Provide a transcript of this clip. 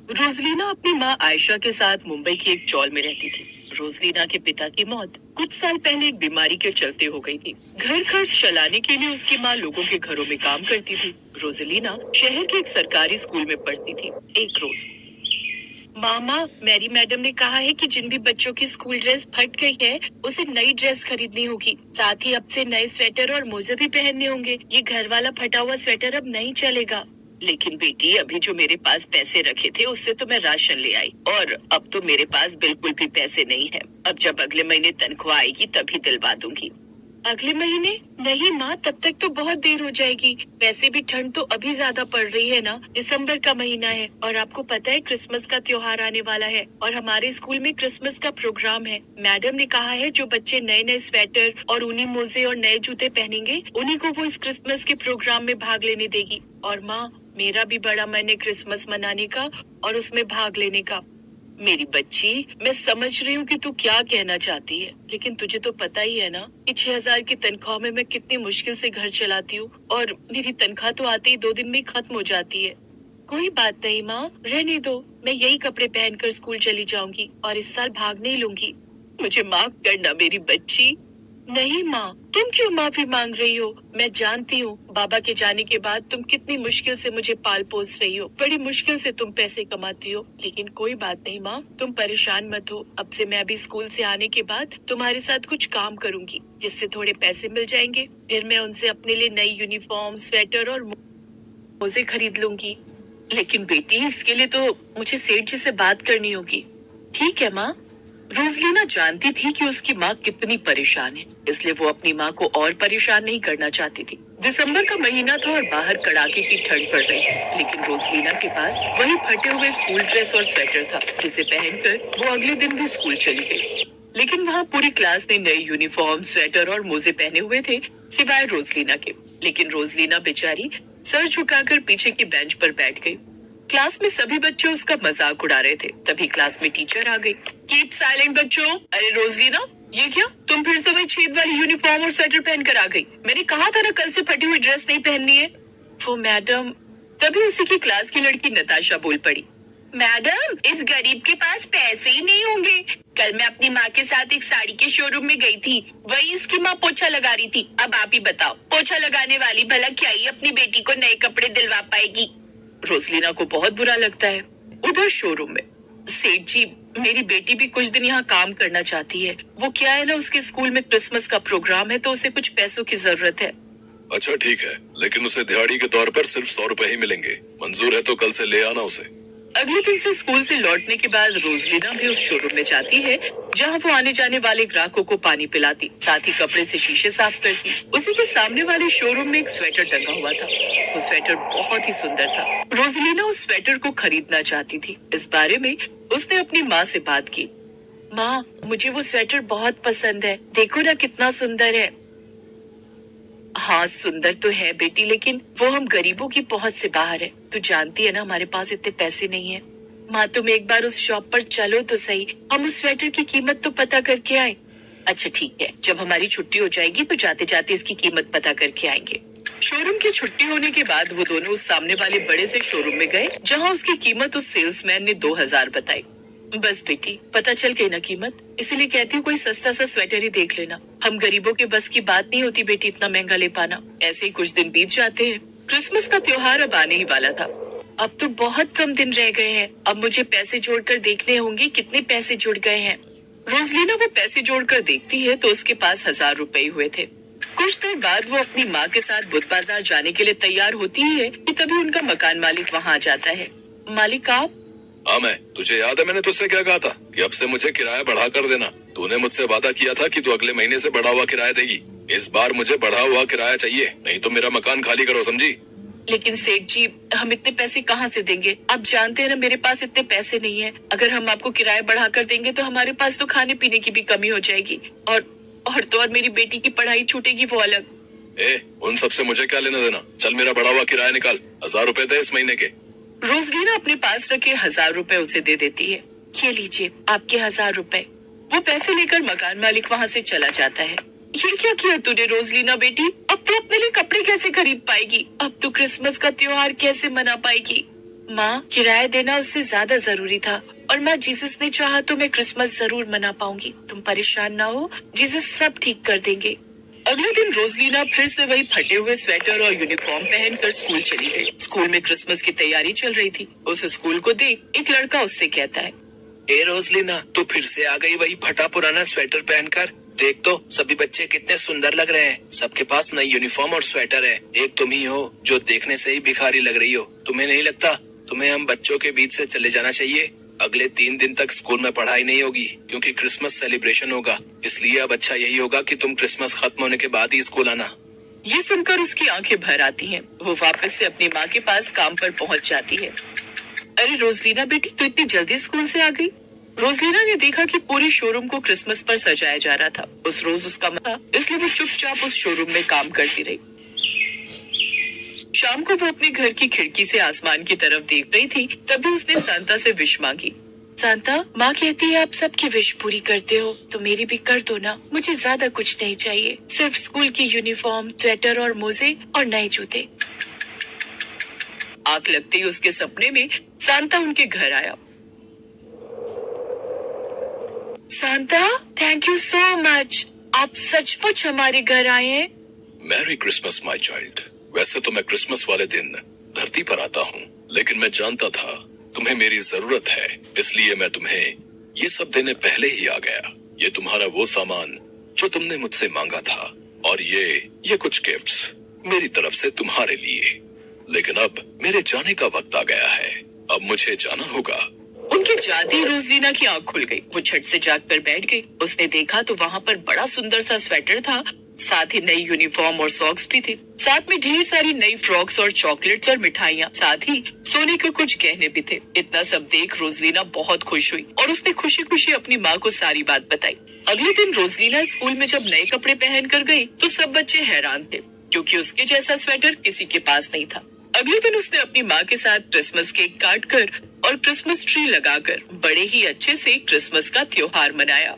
रोजलीना अपनी माँ आयशा के साथ मुंबई की एक चॉल में रहती थी। रोजलीना के पिता की मौत कुछ साल पहले एक बीमारी के चलते हो गई थी। घर खर्च चलाने के लिए उसकी माँ लोगों के घरों में काम करती थी। रोजलीना शहर के एक सरकारी स्कूल में पढ़ती थी। एक रोज, मामा, मैरी मैडम ने कहा है कि जिन भी बच्चों की स्कूल ड्रेस फट गई है, उसे नई ड्रेस खरीदनी होगी। साथ ही अब से नए स्वेटर और मोजे भी पहनने होंगे। ये घर वाला फटा हुआ स्वेटर अब नहीं चलेगा। लेकिन बेटी, अभी जो मेरे पास पैसे रखे थे उससे तो मैं राशन ले आई, और अब तो मेरे पास बिल्कुल भी पैसे नहीं है। अब जब अगले महीने तनख्वाह आएगी तभी दिलवा दूंगी। अगले महीने? नहीं माँ, तब तक तो बहुत देर हो जाएगी। वैसे भी ठंड तो अभी ज्यादा पड़ रही है ना। दिसंबर का महीना है और आपको पता है क्रिसमस का त्योहार आने वाला है और हमारे स्कूल में क्रिसमस का प्रोग्राम है। मैडम ने कहा है जो बच्चे नए नए स्वेटर और ऊनी मोजे और नए जूते पहनेंगे उन्हीं को वो इस क्रिसमस के प्रोग्राम में भाग लेने देगी। और माँ, मेरा भी बड़ा मन है क्रिसमस मनाने का और उसमें भाग लेने का। मेरी बच्ची, मैं समझ रही हूँ कि तू क्या कहना चाहती है, लेकिन तुझे तो पता ही है ना कि 6,000 की तनख्वाह में मैं कितनी मुश्किल से घर चलाती हूँ और मेरी तनख्वाह तो आते ही 2 दिन में खत्म हो जाती है। कोई बात नहीं माँ, रहने दो। मैं यही कपड़े पहनकर स्कूल चली जाऊंगी और इस साल भाग नहीं लूंगी। मुझे माफ करना मेरी बच्ची। नहीं माँ, तुम क्यों माफी मांग रही हो? मैं जानती हूँ बाबा के जाने के बाद तुम कितनी मुश्किल से मुझे पाल पोस रही हो। बड़ी मुश्किल से तुम पैसे कमाती हो, लेकिन कोई बात नहीं माँ, तुम परेशान मत हो। अब से मैं भी स्कूल से आने के बाद तुम्हारे साथ कुछ काम करूंगी, जिससे थोड़े पैसे मिल जाएंगे। फिर मैं उनसे अपने लिए नई यूनिफॉर्म, स्वेटर और मोजे खरीद लूंगी। लेकिन बेटी, इसके लिए तो मुझे सेठ जी से बात करनी होगी। ठीक है माँ। रोजलीना जानती थी कि उसकी माँ कितनी परेशान है, इसलिए वो अपनी माँ को और परेशान नहीं करना चाहती थी। दिसंबर का महीना था और बाहर कड़ाके की ठंड पड़ रही थी, लेकिन रोजलीना के पास वही फटे हुए स्कूल ड्रेस और स्वेटर था, जिसे पहनकर वो अगले दिन भी स्कूल चली गई। लेकिन वहाँ पूरी क्लास ने नई यूनिफॉर्म, स्वेटर और मोजे पहने हुए थे, सिवाय रोजलीना के। लेकिन रोजलीना बेचारी सर झुकाकर पीछे की बेंच पर बैठ गई। क्लास में सभी बच्चे उसका मजाक उड़ा रहे थे। तभी क्लास में टीचर आ गई। कीप साइलेंट बच्चों। अरे रोजलीना, ये क्या? तुम फिर से वही छेद वाली यूनिफॉर्म और स्वेटर पहनकर आ गई। मैंने कहा था ना कल से फटी हुई ड्रेस नहीं पहननी है। वो मैडम। तभी उसी की क्लास की लड़की नताशा बोल पड़ी। मैडम, इस गरीब के पास पैसे ही नहीं होंगे। कल मैं अपनी माँ के साथ एक साड़ी के शोरूम में गई थी, वही इसकी माँ पोछा लगा रही थी। अब आप ही बताओ, पोछा लगाने वाली भला क्या ही अपनी बेटी को नए कपड़े दिलवा पाएगी? रोजलीना को बहुत बुरा लगता है। उधर शोरूम में, सेठ जी, मेरी बेटी भी कुछ दिन यहाँ काम करना चाहती है। वो क्या है ना, उसके स्कूल में क्रिसमस का प्रोग्राम है तो उसे कुछ पैसों की जरूरत है। अच्छा ठीक है, लेकिन उसे दिहाड़ी के तौर पर सिर्फ 100 रुपए ही मिलेंगे। मंजूर है तो कल से ले आना उसे। अगले दिन से स्कूल से लौटने के बाद रोजलीना भी उस शोरूम में जाती है, जहाँ वो आने जाने वाले ग्राहकों को पानी पिलाती, साथ ही कपड़े से शीशे साफ करती। उसी के सामने वाले शोरूम में एक स्वेटर टंगा हुआ था। वो स्वेटर बहुत ही सुंदर था। रोजलीना उस स्वेटर को खरीदना चाहती थी। इस बारे में उसने अपनी माँ से बात की। माँ, मुझे वो स्वेटर बहुत पसंद है। देखो ना कितना सुंदर है। हाँ, सुंदर तो है बेटी, लेकिन वो हम गरीबों की पहुंच से बाहर है। तू जानती है ना हमारे पास इतने पैसे नहीं है। माँ, तुम एक बार उस शॉप पर चलो तो सही, हम उस स्वेटर की कीमत तो पता करके आए। अच्छा ठीक है, जब हमारी छुट्टी हो जाएगी तो जाते जाते इसकी कीमत पता करके आएंगे। शोरूम की छुट्टी होने के बाद वो दोनों उस सामने वाले बड़े से शोरूम में गए, जहाँ उसकी कीमत उस सेल्समैन ने 2,000 बताई। बस बेटी, पता चल गई ना कीमत, इसीलिए कहती हूँ कोई सस्ता सा स्वेटर ही देख लेना। हम गरीबों के बस की बात नहीं होती बेटी इतना महंगा ले पाना। ऐसे ही कुछ दिन बीत जाते हैं। क्रिसमस का त्योहार अब आने ही वाला था। अब तो बहुत कम दिन रह गए हैं। अब मुझे पैसे जोड़कर देखने होंगे कितने पैसे जुड़ गए हैं। रोजलीना वो पैसे जोड़कर देखती है तो उसके पास 1,000 रुपए हुए थे। कुछ देर बाद वो अपनी माँ के साथ बुध बाजार जाने के लिए तैयार होती ही है कि तभी उनका मकान मालिक वहाँ आ जाता है। मालिक आप? हाँ मैं, तुझे याद है मैंने तुझसे क्या कहा था कि अब से मुझे किराया बढ़ा कर देना। तूने मुझसे वादा किया था कि तू अगले महीने से बढ़ा हुआ किराया देगी। इस बार मुझे बढ़ा हुआ किराया चाहिए, नहीं तो मेरा मकान खाली करो, समझी? लेकिन सेठ जी, हम इतने पैसे कहाँ से देंगे? आप जानते हैं ना मेरे पास इतने पैसे नहीं है। अगर हम आपको किराया बढ़ा कर देंगे तो हमारे पास तो खाने पीने की भी कमी हो जाएगी, और मेरी बेटी की पढ़ाई छूटेगी, वो अलग। उन सब से मुझे क्या लेना देना? चल मेरा बढ़ा हुआ किराया निकाल, 1,000 रुपए दे इस महीने के। रोजलीना अपने पास रखे 1,000 रुपए उसे दे देती है। ये लीजिए आपके 1,000 रुपए। वो पैसे लेकर मकान मालिक वहाँ से चला जाता है। ये क्या किया तूने रोजलीना बेटी? अब तू अपने लिए कपड़े कैसे खरीद पाएगी? अब तू क्रिसमस का त्योहार कैसे मना पाएगी? माँ, किराया देना उससे ज्यादा जरूरी था और माँ, जीसस ने चाहा तो मैं क्रिसमस जरूर मना पाऊंगी। तुम परेशान ना हो, जीसस सब ठीक कर देंगे। अगले दिन रोजलीना फिर से वही फटे हुए स्वेटर और यूनिफॉर्म पहनकर स्कूल चली गई। स्कूल में क्रिसमस की तैयारी चल रही थी। उस स्कूल को देख एक लड़का उससे कहता है, ए रोजलीना, तू फिर से आ गई वही फटा पुराना स्वेटर पहनकर। देख तो सभी बच्चे कितने सुंदर लग रहे हैं। सबके पास नई यूनिफॉर्म और स्वेटर है। एक तुम ही हो जो देखने से ही भिखारी लग रही हो। तुम्हें नहीं लगता तुम्हें हम बच्चों के बीच से चले जाना चाहिए? अगले 3 दिन तक स्कूल में पढ़ाई नहीं होगी क्योंकि क्रिसमस सेलिब्रेशन होगा। इसलिए अब अच्छा यही होगा कि तुम क्रिसमस खत्म होने के बाद ही स्कूल आना। ये सुनकर उसकी आंखें भर आती हैं। वो वापस से अपनी माँ के पास काम पर पहुंच जाती है। अरे रोजलीना बेटी, तू इतनी जल्दी स्कूल से आ गई? रोजलीना ने देखा कि पूरे शोरूम को क्रिसमस पर सजाया जा रहा था। उस रोज उसका मन था, इसलिए वो चुपचाप उस शोरूम में काम करती रही। शाम को वो अपने घर की खिड़की से आसमान की तरफ देख रही थी, तभी उसने सांता से विश मांगी। सांता, माँ कहती है आप सबकी विश पूरी करते हो, तो मेरी भी कर दो ना। मुझे ज्यादा कुछ नहीं चाहिए, सिर्फ स्कूल की यूनिफॉर्म, स्वेटर और मोजे और नए जूते। आग लगते ही उसके सपने में सांता उनके घर आया। Santa, thank you so much, आप सचमुच हमारे घर आए हैं। Merry Christmas my child. वैसे तो मैं क्रिसमस वाले दिन धरती पर आता हूँ, लेकिन मैं जानता था तुम्हें मेरी जरूरत है, इसलिए मैं तुम्हें ये सब देने पहले ही आ गया। ये तुम्हारा वो सामान जो तुमने मुझसे मांगा था, और ये कुछ गिफ्ट्स मेरी तरफ से तुम्हारे लिए। लेकिन अब मेरे जाने का वक्त आ गया है। अब मुझे जाना होगा। उनके जाते ही रोजलीना की आंख खुल गई। वो झट से जाग कर बैठ गई। उसने देखा तो वहाँ पर बड़ा सुंदर सा स्वेटर था, साथ ही नई यूनिफॉर्म और सॉक्स भी थे। साथ में ढेर सारी नई फ्रॉक्स और चॉकलेट्स और मिठाइयाँ, साथ ही सोने के कुछ गहने भी थे। इतना सब देख रोजलीना बहुत खुश हुई और उसने खुशी खुशी अपनी माँ को सारी बात बताई। अगले दिन रोजलीना स्कूल में जब नए कपड़े पहन कर गई तो सब बच्चे हैरान थे, क्योंकि उसके जैसा स्वेटर किसी के पास नहीं था। अगले दिन उसने अपनी माँ के साथ क्रिसमस केक काट कर और क्रिसमस ट्री लगाकर बड़े ही अच्छे से क्रिसमस का त्योहार मनाया।